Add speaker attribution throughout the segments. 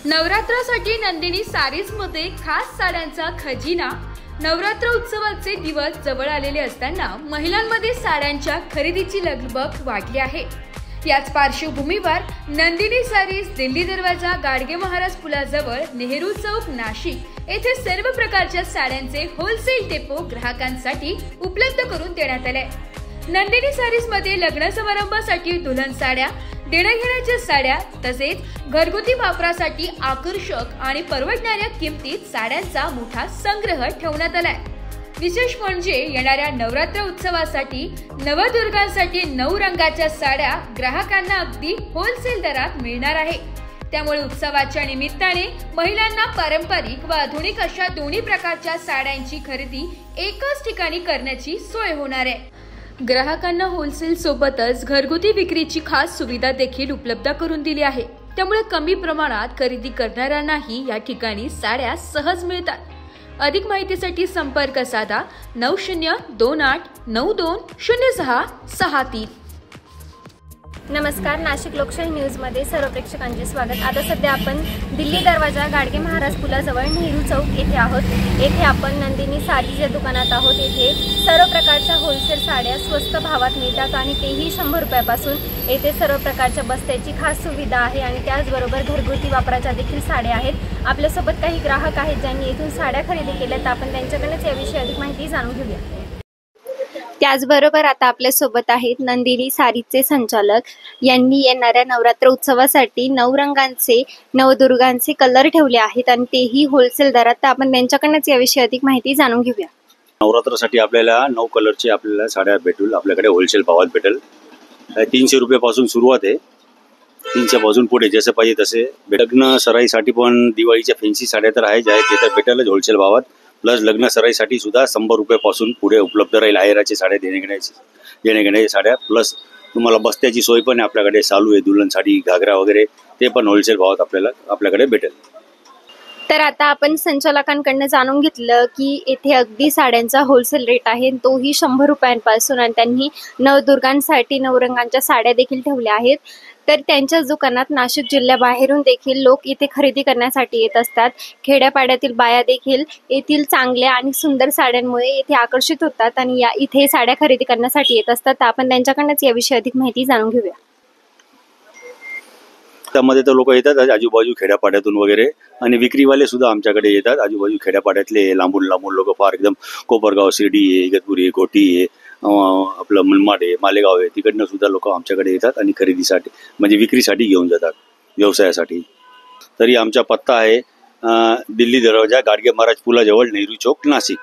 Speaker 1: नवरात्रासाठी Nandini sarees मध्ये खास साड्यांचा खजिना। नवरात्र उत्सवाचे दिवस जवळ आलेले असताना महिलांमध्ये साड्यांच्या खरेदीची लगबग वाढली आहे। याच पार्श्वभूमीवर नंदिनी सारीज दिल्ली दरवाजा गाडगे महाराज पुलाजवळ नेहरू चौक नाशिक येथे सर्व प्रकारच्या साड्यांचे होलसेल डेपो ग्राहकांसाठी उपलब्ध करून देण्यात आले। नंदिनी सारीज मध्ये लग्न समारंभासाठी दुल्हन साड्या, देण्याघेण्याच्या साड्या तसेच घरगुती वापरासाठी आकर्षक आणि परवडणाऱ्या किमतीत साड्यांचा मोठा संग्रह ठेवण्यात आलाय। विशेष म्हणजे येणाऱ्या नवरात्र उत्सवासाठी नवदुर्गांसाठी 9 रंगाच्या साड्या ग्राहकांना अगदी होलसेल दरात मिळणार आहे। त्यामुळे उत्सवाच्या निमित्ताने महिलांना पारंपरिक व आधुनिक अशा दोन्ही प्रकारच्या साड्यांची खरेदी एकाच ठिकाणी करण्याची सोय होणार आहे। ग्राहकांना होलसेल सोबतच घरगुती विक्रीची खास सुविधा देखील उपलब्ध करून दिली आहे। त्यामुळे कमी प्रमाणात खरेदी करणाऱ्यांनाही या ठिकाणी साड्या सहज मिळतात। अधिक माहितीसाठी संपर्क साधा 9028920663।
Speaker 2: नमस्कार, नाशिक लोकशाही न्यूजमध्ये सर्व प्रेक्षकांचे स्वागत। आता सध्या आपण दिल्ली दरवाजा गाडगे महाराज पुलाजवळ नेहरू चौक येथे आहोत। येथे आपण नंदिनी सारीज या दुकानात आहोत। येथे सर्व प्रकारच्या होलसेल साड्या स्वस्त भावात मिळतात आणि तेही 100 रुपयापासून। येथे सर्व प्रकारच्या बस्त्याची खास सुविधा आहे आणि त्याचबरोबर घरगुती वापराच्या देखील साड्या आहेत। आपल्यासोबत काही ग्राहक आहेत ज्यांनी येथून साड्या खरेदी केल्या, तर आपण त्यांच्याकडूनच याविषयी अधिक माहिती जाणून घेऊया। त्याचबरोबर आता आपल्या सोबत आहेत नंदिनी सारीजचे संचालक। यांनी येणाऱ्या नवरात्र उत्सवासाठी 9 रंगांचे नवदुर्गांचे कलर ठेवले आहेत आणि तेही होलसेल दरात, तर आपण त्यांच्याकडूनच याविषयी अधिक माहिती जाणून घेऊया।
Speaker 3: नवरात्रासाठी आपल्याला 9 कलरचे आपल्याला साड्या भेटूल, आपल्याकडे होलसेल भावात भेटेल। 300 रुपयापासून सुरुवात आहे, 300 पासून पुढे जसे पाहिजे तसे। लग्न सराईसाठी पण दिवाळीच्या फॅन्सी साड्या तर आहे, ज्या आहेत ते तर भेटेलच होलसेल भावात। प्लस लग्न सराईसाठी सुद्धा 100 रुपयापासून पुढे उपलब्ध राहील। आहेराची साड्या, देण्याघेण्याच्या साड्या, प्लस तुम्हाला बस्त्याची सोय पण आपल्याकडे चालू आहे। दुल्हन साडी, घागरा वगैरे ते पण होलसेल भावात आपल्याकडे भेटेल।
Speaker 2: तर आता आपण संचालकांकडून जाणून घेतलं की येथे अगदी साड्यांचा होलसेल रेट आहे, तोही 100 रुपयांपासून, आणि त्यांनी नवदुर्गांसाठी 9 रंगांच्या साड्या देखील ठेवल्या आहेत। तर त्यांच्या दुकानात नाशिक जिल्ह्याबाहेरून देखील लोक इथे खरेदी करण्यासाठी येत असतात। खेड्यापाड्यातील बाया देखील येथील चांगल्या आणि सुंदर साड्यांमुळे येथे आकर्षित होतात आणि इथे साड्या खरेदी करण्यासाठी येत असतात। तर आपण त्यांच्याकडूनच याविषयी अधिक माहिती जाणून घेऊया।
Speaker 3: त्यामध्ये तर लोक येतात आजूबाजू खेड्यापाड्यातून वगैरे, आणि विक्रीवाले सुद्धा आमच्याकडे येतात। आजूबाजू खेड्यापाड्यातले लांबून लोक फार एकदम कोपरगाव, शिर्डी आहे, इगतपुरी आहे, घोटी आहे, आपलं मनमाड आहे, मालेगाव आहे, तिकडनं सुद्धा लोक आमच्याकडे येतात आणि खरेदीसाठी म्हणजे विक्रीसाठी घेऊन जातात, व्यवसायासाठी। तरी आमचा पत्ता आहे दिल्ली दरवाजा गाडगे महाराज पुलाजवळ नेहरू चौक नाशिक,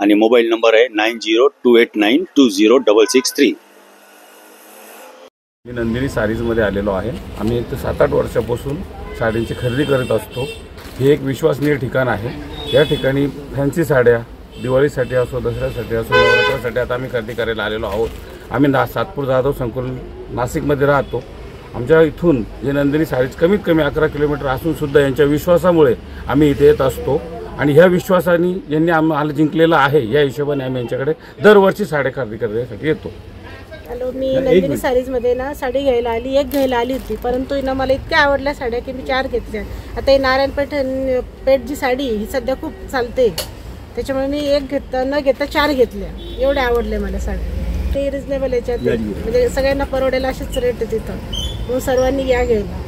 Speaker 3: आणि मोबाईल नंबर आहे 9028920663।
Speaker 4: मी नंदिनी सारीजमध्ये आलेलो आहे। आम्ही इथे 7-8 वर्षापासून साड्यांची खरेदी करत असतो। हे एक विश्वसनीय ठिकाण आहे। या ठिकाणी फॅन्सी साड्या दिवाळीसाठी असो, दसऱ्यासाठी असो, नवरात्रासाठी आता आम्ही खरेदी करायला आलेलो आहोत। आम्ही सातपूर जाधव संकुल नाशिकमध्ये राहतो। आमच्या इथून जे नंदिनी सारीज कमीत कमी 11 किलोमीटर असून सुद्धा यांच्या विश्वासामुळे आम्ही इथे येत असतो, आणि ह्या विश्वासाने यांनी आम्हाला जिंकलेलं आहे। या हिशोबाने आम्ही यांच्याकडे दरवर्षी साड्या खरेदी करण्यासाठी येतो।
Speaker 5: हॅलो, मी नंदिनी सारीजमध्ये साडी घ्यायला आली, एक घ्यायला आली होती, परंतु मला इतक्या आवडल्या साड्या की मी 4 घेतल्या। आता ही नारायणपेठ जी साडी ही सध्या खूप चालते, त्याच्यामुळे मी एक न घेता 4 घेतल्या। एवढ्या आवडल्या मला साड्या। ते रिजनेबल याच्यात म्हणजे सगळ्यांना परवडेल असेच रेट आहे तिथं, म्हणून सर्वांनी या घ्यायला।